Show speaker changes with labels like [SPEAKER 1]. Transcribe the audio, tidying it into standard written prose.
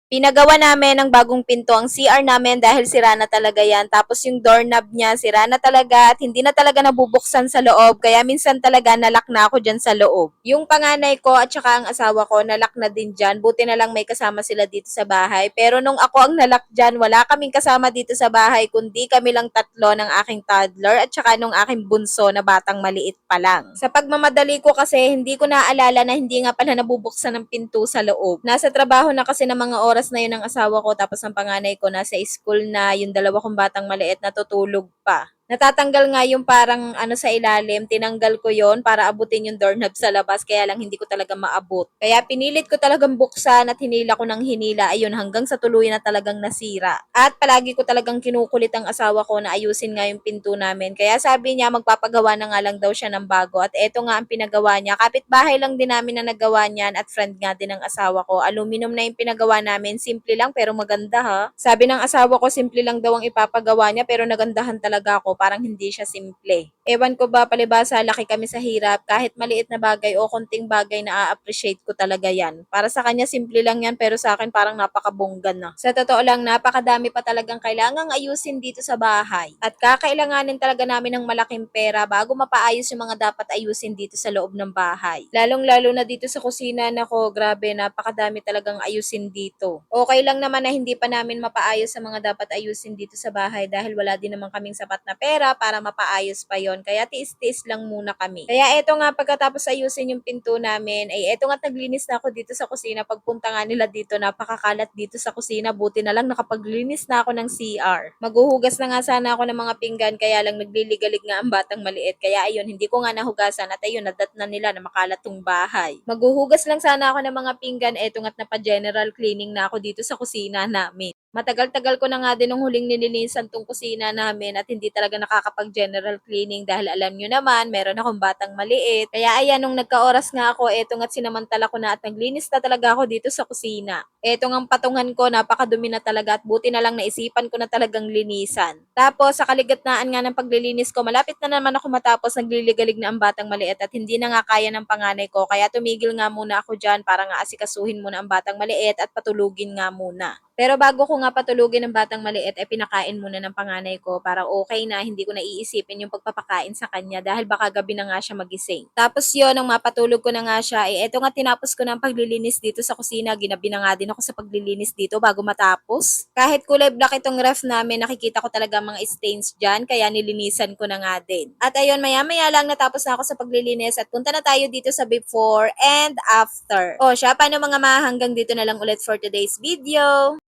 [SPEAKER 1] Pinagawa namin ng bagong pinto ang CR namin dahil sira na talaga yan. Tapos yung doorknob niya, sira na talaga at hindi na talaga nabubuksan sa loob. Kaya minsan talaga nalock na ako dyan sa loob. Yung panganay ko at saka ang asawa ko, nalock na din dyan. Buti na lang may kasama sila dito sa bahay. Pero nung ako ang nalock dyan, wala kaming kasama dito sa bahay, kundi kami lang tatlo ng aking toddler at saka nung aking bunso na batang maliit pa lang. Sa pagmamadali ko kasi, hindi ko naaalala na hindi nga pala nabubuksan ng pinto sa loob. Nasa trabaho na kasi ng mga oras na yun ng asawa ko, tapos ang panganay ko nasa school na, yung dalawa kong batang maliit natutulog pa. Natatanggal nga yung parang ano sa ilalim, tinanggal ko yon para abutin yung doorknob sa labas, kaya lang hindi ko talaga maabot. Kaya pinilit ko talagang buksan at hinila ko ng hinila, ayun hanggang sa tuluyan na talagang nasira. At palagi ko talagang kinukulit ang asawa ko na ayusin nga yung pinto namin. Kaya sabi niya magpapagawa na nga lang daw siya ng bago at eto nga ang pinagawa niya. Kapitbahay lang din namin na nagawa niyan at friend nga din ng asawa ko. Aluminum na yung pinagawa namin, simple lang pero maganda ha. Sabi ng asawa ko simple lang daw ang ipapagawa niya pero nagandahan talaga ako, parang hindi siya simple. Ewan ko ba, palibasa laki kami sa hirap, kahit maliit na bagay o konting bagay na a-appreciate ko talaga yan. Para sa kanya simple lang yan pero sa akin parang napakabongga na. Sa totoo lang, napakadami pa talagang kailangang ayusin dito sa bahay. At kakailanganin talaga namin ng malaking pera bago mapaayos yung mga dapat ayusin dito sa loob ng bahay. Lalong-lalo na dito sa kusina, nako, grabe, napakadami talagang ayusin dito. Okay lang naman na hindi pa namin mapaayos sa mga dapat ayusin dito sa bahay dahil wala din naman kaming sapat na pera para mapaayos pa yon. Kaya tiis-tiis lang muna kami. Kaya eto nga, pagkatapos ayusin yung pinto namin, ay eto nga naglinis na ako dito sa kusina. Pagpunta nga nila dito, napakakalat dito sa kusina. Buti na lang nakapaglinis na ako ng CR. Maghuhugas na nga sana ako ng mga pinggan, kaya lang nagliligalig nga ang batang maliit. Kaya ayun, hindi ko nga nahugasan at ayun, nadat na nila na makalat tong bahay. Maghuhugas lang sana ako ng mga pinggan, eto nga't napa-general cleaning na ako dito sa kusina namin. Matagal-tagal ko na nga din nung huling nilinisan tong kusina namin at hindi talaga nakakapag-general cleaning dahil alam nyo naman, meron akong batang maliit. Kaya ayan, nung nagka-oras nga ako, eto nga't sinamantala ko na at naglinis na talaga ako dito sa kusina. Eto ngang patungan ko, napakadumi na talaga at buti na lang naisipan ko na talagang linisan. Tapos, sa kaligitnaan nga ng paglilinis ko, malapit na naman ako matapos, nagliligalig na ang batang maliit at hindi na nga kaya ng panganay ko. Kaya tumigil nga muna ako dyan para nga asikasuhin muna ang batang maliit at patulugin nga muna. Pero bago ko nga patulugin ng batang maliit, pinakain muna ng panganay ko para okay na, hindi ko na iisipin yung pagpapakain sa kanya dahil baka gabi na nga siya magising. Tapos yun, nung mapatulog ko na nga siya, eto nga tinapos ko ng paglilinis dito sa kusina, ginabi na nga din ako sa paglilinis dito bago matapos. Kahit kulay black itong ref namin, nakikita ko talaga mga stains dyan, kaya nilinisan ko na nga din. At ayun, maya-maya lang natapos na ako sa paglilinis at punta na tayo dito sa before and after. O siya, paano mga hanggang dito na lang ulit for today's video.